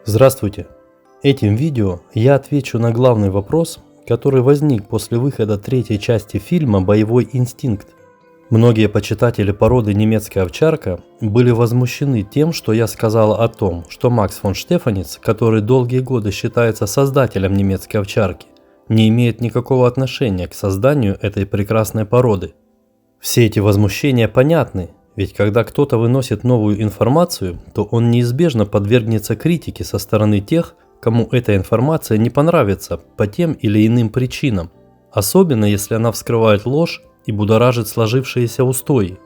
Здравствуйте! Этим видео я отвечу на главный вопрос, который возник после выхода третьей части фильма «Боевой инстинкт». Многие почитатели породы немецкая овчарка были возмущены тем, что я сказал о том, что Макс фон Штефаниц, который долгие годы считается создателем немецкой овчарки, не имеет никакого отношения к созданию этой прекрасной породы. Все эти возмущения понятны. Ведь когда кто-то выносит новую информацию, то он неизбежно подвергнется критике со стороны тех, кому эта информация не понравится по тем или иным причинам, особенно если она вскрывает ложь и будоражит сложившиеся устои.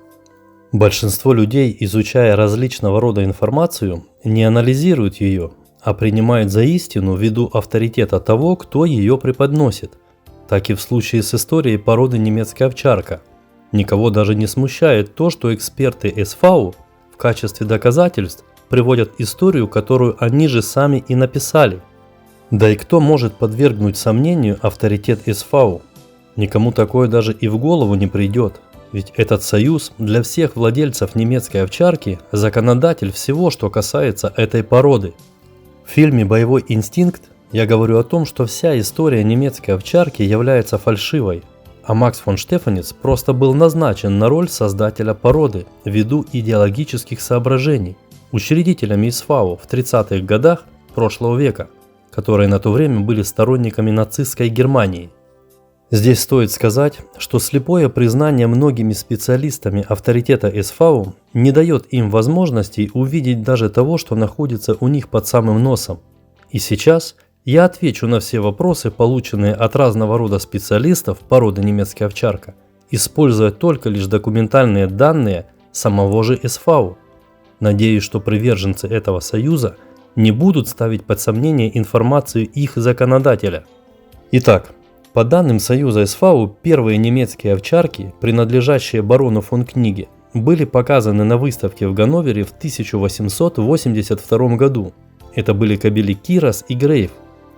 Большинство людей, изучая различного рода информацию, не анализируют ее, а принимают за истину ввиду авторитета того, кто ее преподносит. Так и в случае с историей породы немецкая овчарка. Никого даже не смущает то, что эксперты СВ в качестве доказательств приводят историю, которую они же сами и написали. Да и кто может подвергнуть сомнению авторитет СВ? Никому такое даже и в голову не придет, ведь этот союз для всех владельцев немецкой овчарки – законодатель всего, что касается этой породы. В фильме «Боевой инстинкт» я говорю о том, что вся история немецкой овчарки является фальшивой. А Макс фон Штефаниц просто был назначен на роль создателя породы ввиду идеологических соображений учредителями СВ в 30-х годах прошлого века, которые на то время были сторонниками нацистской Германии. Здесь стоит сказать, что слепое признание многими специалистами авторитета СВ не дает им возможности увидеть даже того, что находится у них под самым носом. И сейчас я отвечу на все вопросы, полученные от разного рода специалистов породы немецкая овчарка, используя только лишь документальные данные самого же СВ. Надеюсь, что приверженцы этого союза не будут ставить под сомнение информацию их законодателя. Итак, по данным союза СВ, первые немецкие овчарки, принадлежащие барону фон Книге, были показаны на выставке в Ганновере в 1882 году. Это были кобели Кирас и Грейф.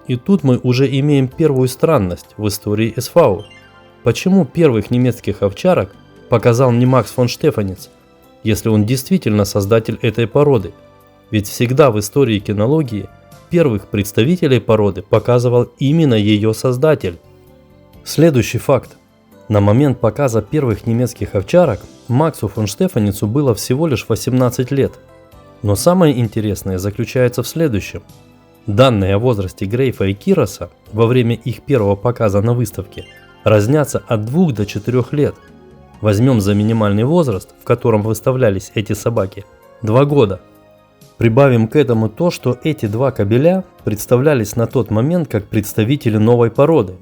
И тут мы уже имеем первую странность в истории СВ. Почему первых немецких овчарок показал не Макс фон Штефаниц, если он действительно создатель этой породы? Ведь всегда в истории кинологии первых представителей породы показывал именно ее создатель. Следующий факт. На момент показа первых немецких овчарок Максу фон Штефаницу было всего лишь 18 лет. Но самое интересное заключается в следующем. Данные о возрасте Грейфа и Кираса во время их первого показа на выставке разнятся от 2 до 4 лет. Возьмем за минимальный возраст, в котором выставлялись эти собаки, 2 года. Прибавим к этому то, что эти два кобеля представлялись на тот момент как представители новой породы.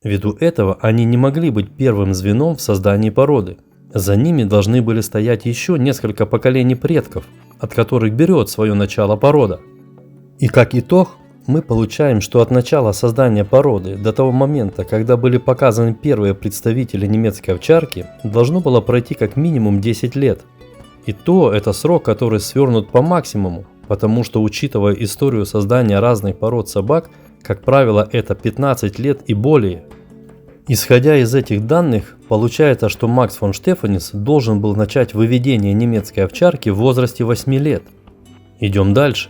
Ввиду этого они не могли быть первым звеном в создании породы. За ними должны были стоять еще несколько поколений предков, от которых берет свое начало порода. И как итог, мы получаем, что от начала создания породы до того момента, когда были показаны первые представители немецкой овчарки, должно было пройти как минимум 10 лет. И то это срок, который свернут по максимуму, потому что, учитывая историю создания разных пород собак, как правило, это 15 лет и более. Исходя из этих данных, получается, что Макс фон Штефаниц должен был начать выведение немецкой овчарки в возрасте 8 лет. Идем дальше.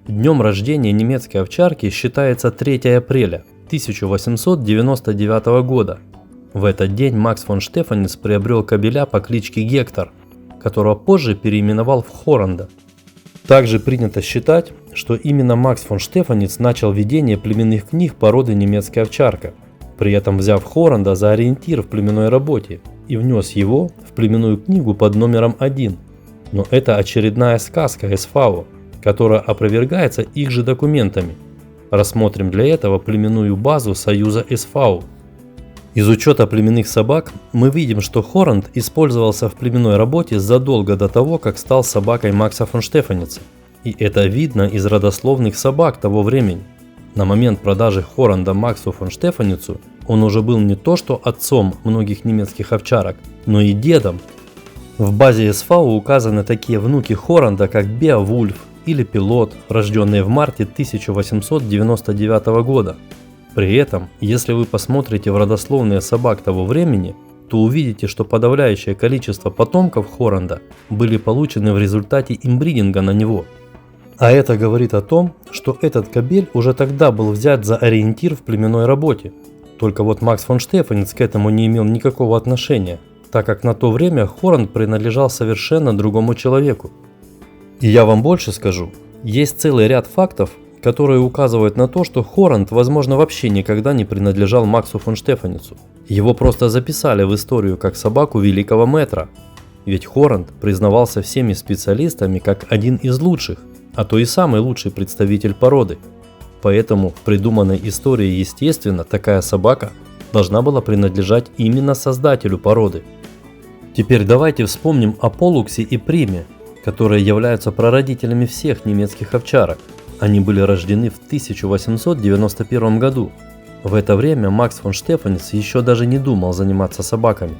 Днем рождения немецкой овчарки считается 3 апреля 1899 года. В этот день Макс фон Штефаниц приобрел кобеля по кличке Гектор, которого позже переименовал в Хоранда. Также принято считать, что именно Макс фон Штефаниц начал ведение племенных книг породы немецкая овчарка, при этом взяв Хоранда за ориентир в племенной работе и внес его в племенную книгу под номером 1. Но это очередная сказка СВ, которая опровергается их же документами. Рассмотрим для этого племенную базу союза СВ. Из учета племенных собак мы видим, что Хоранд использовался в племенной работе задолго до того, как стал собакой Макса фон Штефаница. И это видно из родословных собак того времени. На момент продажи Хоранда Максу фон Штефаницу он уже был не то что отцом многих немецких овчарок, но и дедом. В базе СВ указаны такие внуки Хоранда, как Беовульф или Пилот, рожденные в марте 1899 года. При этом, если вы посмотрите в родословные собак того времени, то увидите, что подавляющее количество потомков Хоранда были получены в результате имбридинга на него. А это говорит о том, что этот кобель уже тогда был взят за ориентир в племенной работе. Только вот Макс фон Штефаниц к этому не имел никакого отношения, так как на то время Хоранд принадлежал совершенно другому человеку. И я вам больше скажу, есть целый ряд фактов, которые указывают на то, что Хоранд, возможно, вообще никогда не принадлежал Максу фон Штефаницу. Его просто записали в историю как собаку великого мэтра. Ведь Хоранд признавался всеми специалистами как один из лучших, а то и самый лучший представитель породы. Поэтому в придуманной истории, естественно, такая собака должна была принадлежать именно создателю породы. Теперь давайте вспомним о Полуксе и Приме, которые являются прародителями всех немецких овчарок. Они были рождены в 1891 году. В это время Макс фон Штефаниц еще даже не думал заниматься собаками.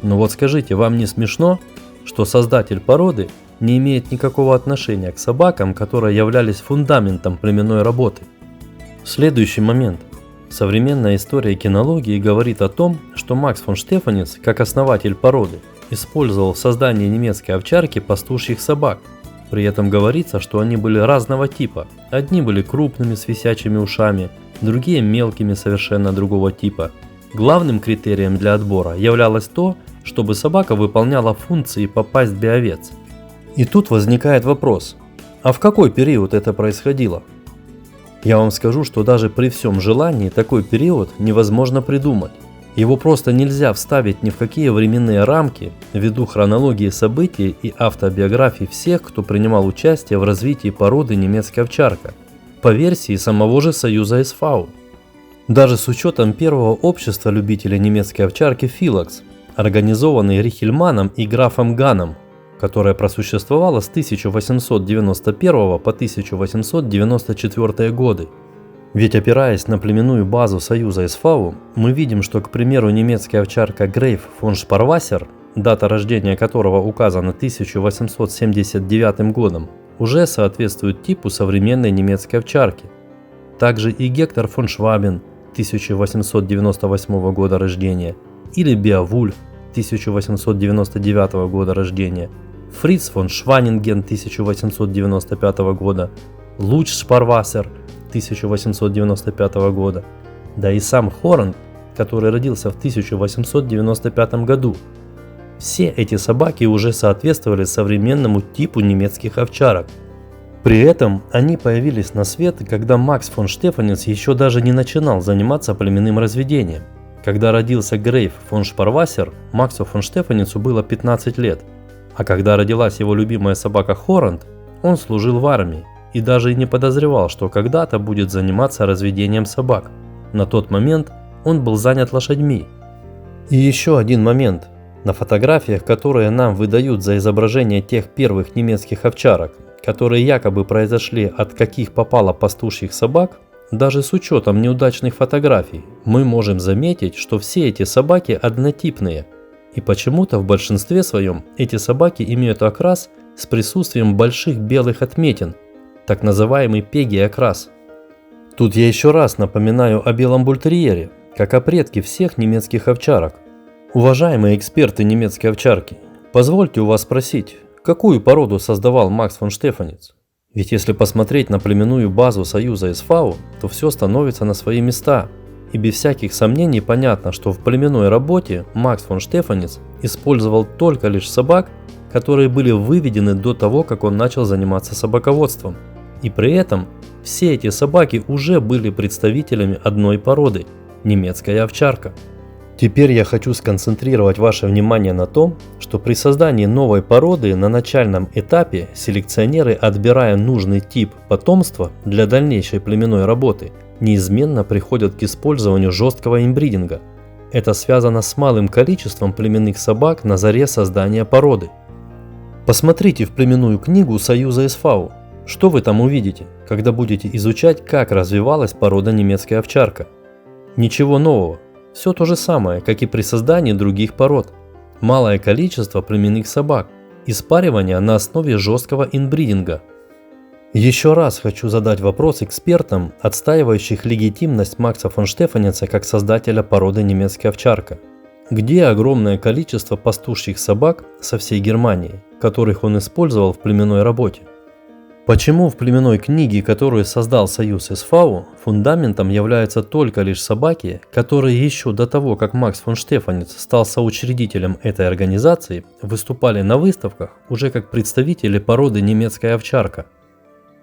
Но вот скажите, вам не смешно, что создатель породы не имеет никакого отношения к собакам, которые являлись фундаментом племенной работы? Следующий момент. Современная история кинологии говорит о том, что Макс фон Штефаниц, как основатель породы, использовал в создании немецкой овчарки пастушьих собак. При этом говорится, что они были разного типа. Одни были крупными с висячими ушами, другие мелкими совершенно другого типа. Главным критерием для отбора являлось то, чтобы собака выполняла функции попасть в биовец. И тут возникает вопрос, а в какой период это происходило? Я вам скажу, что даже при всем желании такой период невозможно придумать. Его просто нельзя вставить ни в какие временные рамки ввиду хронологии событий и автобиографий всех, кто принимал участие в развитии породы немецкая овчарка, по версии самого же Союза СФАУ. Даже с учетом первого общества любителей немецкой овчарки Филакс, организованной Рихельманом и графом Ганом, которое просуществовало с 1891 по 1894 годы. Ведь опираясь на племенную базу Союза СФАУ, мы видим, что, к примеру, немецкая овчарка Грейф фон Шпарвассер, дата рождения которого указана 1879 годом, уже соответствует типу современной немецкой овчарки. Также и Гектор фон Швабен 1898 года рождения, или Беовульф 1899 года рождения, Фриц фон Шванинген 1895 года, Луч Шпарвассер 1895 года, да и сам Хоранд, который родился в 1895 году. Все эти собаки уже соответствовали современному типу немецких овчарок. При этом они появились на свет, когда Макс фон Штефаниц еще даже не начинал заниматься племенным разведением. Когда родился Грейф фон Шпарвассер, Максу фон Штефаницу было 15 лет, а когда родилась его любимая собака Хоранд, он служил в армии и даже и не подозревал, что когда-то будет заниматься разведением собак. На тот момент он был занят лошадьми. И еще один момент. На фотографиях, которые нам выдают за изображение тех первых немецких овчарок, которые якобы произошли от каких попало пастушьих собак, даже с учетом неудачных фотографий, мы можем заметить, что все эти собаки однотипные. И почему-то в большинстве своем эти собаки имеют окрас с присутствием больших белых отметин, так называемый пеги-окрас. Тут я еще раз напоминаю о белом бультерьере, как о предке всех немецких овчарок. Уважаемые эксперты немецкой овчарки, позвольте у вас спросить, какую породу создавал Макс фон Штефаниц? Ведь если посмотреть на племенную базу Союза СФАУ, то все становится на свои места. И без всяких сомнений понятно, что в племенной работе Макс фон Штефаниц использовал только лишь собак, которые были выведены до того, как он начал заниматься собаководством. И при этом все эти собаки уже были представителями одной породы – немецкая овчарка. Теперь я хочу сконцентрировать ваше внимание на том, что при создании новой породы на начальном этапе селекционеры, отбирая нужный тип потомства для дальнейшей племенной работы, неизменно приходят к использованию жесткого инбридинга. Это связано с малым количеством племенных собак на заре создания породы. Посмотрите в племенную книгу Союза СФАУ. Что вы там увидите, когда будете изучать, как развивалась порода немецкая овчарка? Ничего нового. Все то же самое, как и при создании других пород. Малое количество племенных собак, и спаривание на основе жесткого инбридинга. Еще раз хочу задать вопрос экспертам, отстаивающих легитимность Макса фон Штефаница как создателя породы немецкая овчарка. Где огромное количество пастушьих собак со всей Германии, которых он использовал в племенной работе? Почему в племенной книге, которую создал Союз СФАУ, фундаментом являются только лишь собаки, которые еще до того, как Макс фон Штефаниц стал соучредителем этой организации, выступали на выставках уже как представители породы немецкая овчарка?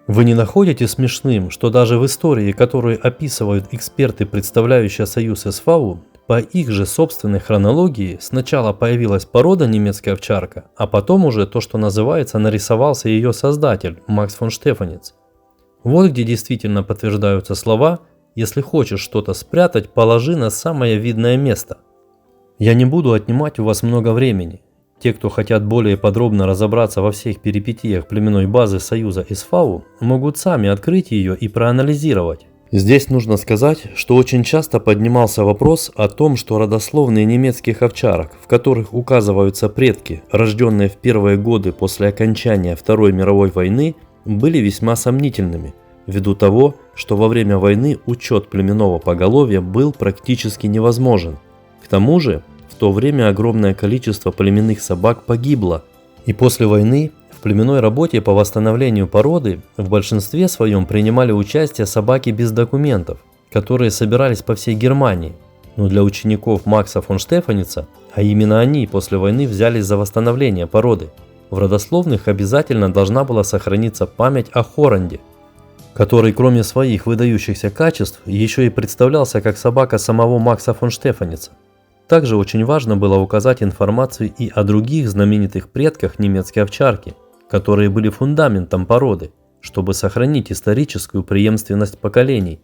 Вы не находите смешным, что даже в истории, которую описывают эксперты, представляющие Союз СФАУ, по их же собственной хронологии сначала появилась порода немецкая овчарка, а потом уже то, что называется, нарисовался ее создатель Макс фон Штефаниц. Вот где действительно подтверждаются слова: если хочешь что-то спрятать, положи на самое видное место. Я не буду отнимать у вас много времени. Те, кто хотят более подробно разобраться во всех перипетиях племенной базы Союза СФАУ, могут сами открыть ее и проанализировать. Здесь нужно сказать, что очень часто поднимался вопрос о том, что родословные немецких овчарок, в которых указываются предки, рожденные в первые годы после окончания Второй мировой войны, были весьма сомнительными, ввиду того, что во время войны учет племенного поголовья был практически невозможен. К тому же, в то время огромное количество племенных собак погибло, и после войны в племенной работе по восстановлению породы в большинстве своем принимали участие собаки без документов, которые собирались по всей Германии. Но для учеников Макса фон Штефаница, а именно они после войны взялись за восстановление породы, в родословных обязательно должна была сохраниться память о Хоранде, который кроме своих выдающихся качеств еще и представлялся как собака самого Макса фон Штефаница. Также очень важно было указать информацию и о других знаменитых предках немецкой овчарки, которые были фундаментом породы, чтобы сохранить историческую преемственность поколений.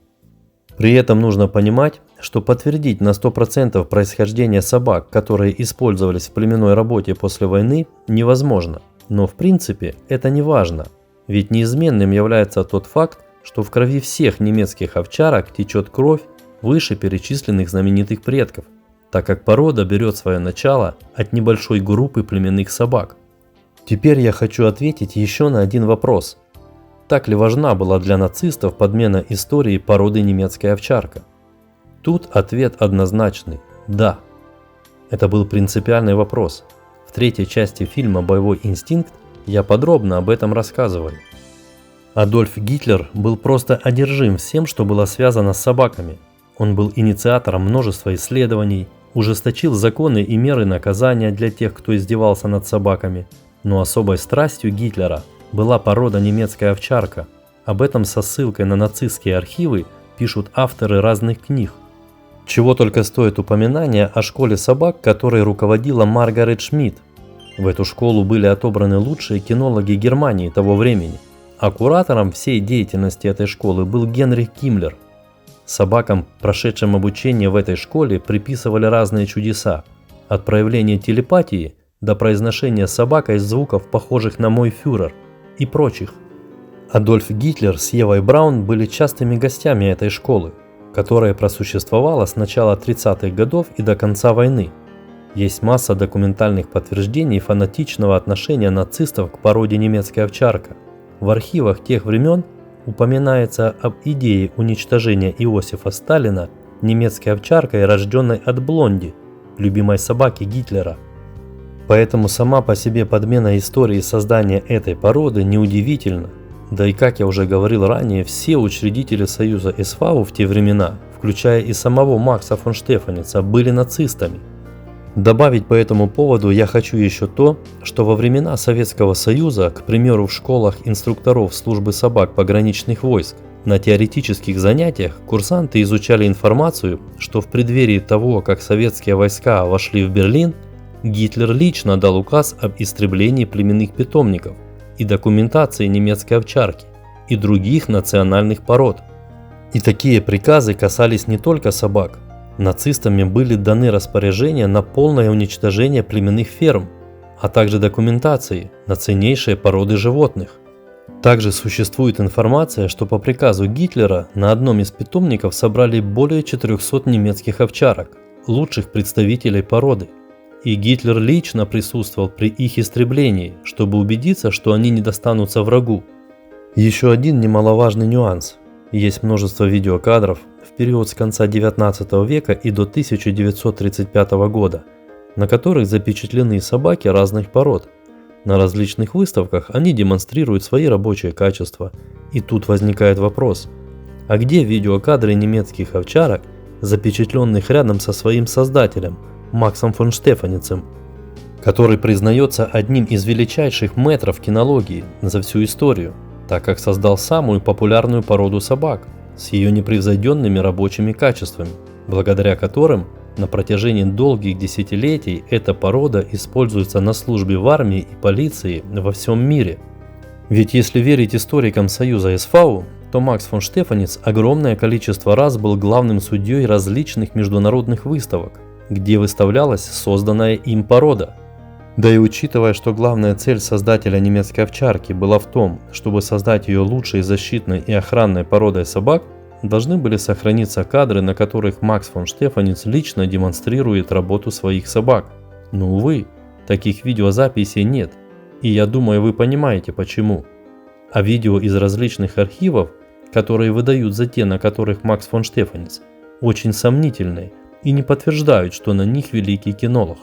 При этом нужно понимать, что подтвердить на 100% происхождение собак, которые использовались в племенной работе после войны, невозможно. Но в принципе это не важно, ведь неизменным является тот факт, что в крови всех немецких овчарок течет кровь вышеперечисленных знаменитых предков, так как порода берет свое начало от небольшой группы племенных собак. Теперь я хочу ответить еще на один вопрос. Так ли важна была для нацистов подмена истории породы немецкая овчарка? Тут ответ однозначный – да. Это был принципиальный вопрос. В третьей части фильма «Боевой инстинкт» я подробно об этом рассказываю. Адольф Гитлер был просто одержим всем, что было связано с собаками. Он был инициатором множества исследований, ужесточил законы и меры наказания для тех, кто издевался над собаками. Но особой страстью Гитлера была порода немецкая овчарка. Об этом со ссылкой на нацистские архивы пишут авторы разных книг. Чего только стоит упоминание о школе собак, которой руководила Маргарет Шмидт. В эту школу были отобраны лучшие кинологи Германии того времени, а куратором всей деятельности этой школы был Генрих Гиммлер. Собакам, прошедшим обучение в этой школе, приписывали разные чудеса, от проявления телепатии до произношения собакой звуков, похожих на «мой фюрер» и прочих. Адольф Гитлер с Евой Браун были частыми гостями этой школы, которая просуществовала с начала 30-х годов и до конца войны. Есть масса документальных подтверждений фанатичного отношения нацистов к породе немецкая овчарка. В архивах тех времен упоминается об идее уничтожения Иосифа Сталина немецкой овчаркой, рожденной от Блонди, любимой собаки Гитлера. Поэтому сама по себе подмена истории создания этой породы неудивительна. Да и как я уже говорил ранее, все учредители Союза СФАУ в те времена, включая и самого Макса фон Штефаница, были нацистами. Добавить по этому поводу я хочу еще то, что во времена Советского Союза, к примеру, в школах инструкторов службы собак пограничных войск, на теоретических занятиях курсанты изучали информацию, что в преддверии того, как советские войска вошли в Берлин, Гитлер лично дал указ об истреблении племенных питомников и документации немецкой овчарки и других национальных пород. И такие приказы касались не только собак. Нацистами были даны распоряжения на полное уничтожение племенных ферм, а также документации на ценнейшие породы животных. Также существует информация, что по приказу Гитлера на одном из питомников собрали более 400 немецких овчарок, лучших представителей породы. И Гитлер лично присутствовал при их истреблении, чтобы убедиться, что они не достанутся врагу. Еще один немаловажный нюанс. Есть множество видеокадров в период с конца 19 века и до 1935 года, на которых запечатлены собаки разных пород. На различных выставках они демонстрируют свои рабочие качества. И тут возникает вопрос, а где видеокадры немецких овчарок, запечатленных рядом со своим создателем, Максом фон Штефаницем, который признается одним из величайших мэтров кинологии за всю историю, так как создал самую популярную породу собак с ее непревзойденными рабочими качествами, благодаря которым на протяжении долгих десятилетий эта порода используется на службе в армии и полиции во всем мире. Ведь если верить историкам Союза СВ, то Макс фон Штефаниц огромное количество раз был главным судьей различных международных выставок, где выставлялась созданная им порода. Да и учитывая, что главная цель создателя немецкой овчарки была в том, чтобы создать ее лучшей защитной и охранной породой собак, должны были сохраниться кадры, на которых Макс фон Штефаниц лично демонстрирует работу своих собак. Но, увы, таких видеозаписей нет, и я думаю, вы понимаете почему. А видео из различных архивов, которые выдают за те, на которых Макс фон Штефаниц, очень сомнительные и не подтверждают, что на них великий кинолог.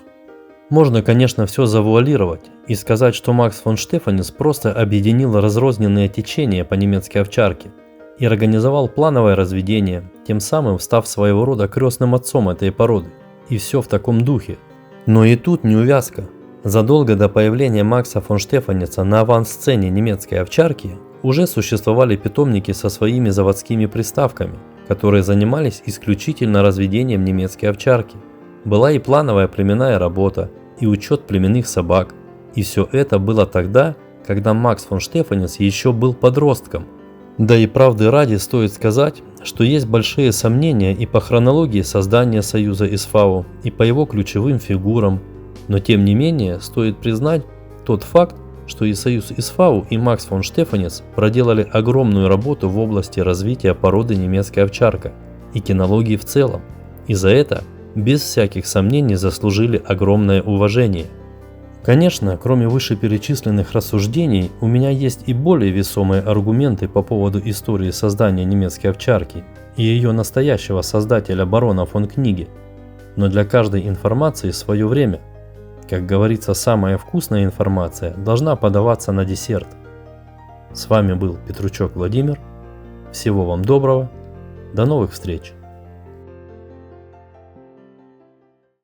Можно, конечно, все завуалировать и сказать, что Макс фон Штефаниц просто объединил разрозненные течения по немецкой овчарке и организовал плановое разведение, тем самым став своего рода крестным отцом этой породы. И все в таком духе. Но и тут неувязка. Задолго до появления Макса фон Штефаница на авансцене немецкой овчарки уже существовали питомники со своими заводскими приставками, которые занимались исключительно разведением немецкой овчарки. Была и плановая племенная работа, и учет племенных собак. И все это было тогда, когда Макс фон Штефаниц еще был подростком. Да и правды ради стоит сказать, что есть большие сомнения и по хронологии создания Союза СВ, и по его ключевым фигурам. Но тем не менее стоит признать тот факт, что и Союз СВ, и Макс фон Штефаниц проделали огромную работу в области развития породы немецкая овчарка и кинологии в целом. И за это без всяких сомнений заслужили огромное уважение. Конечно, кроме вышеперечисленных рассуждений, у меня есть и более весомые аргументы по поводу истории создания немецкой овчарки и ее настоящего создателя барона фон Книги. Но для каждой информации свое время. Как говорится, самая вкусная информация должна подаваться на десерт. С вами был Петручок Владимир. Всего вам доброго. До новых встреч!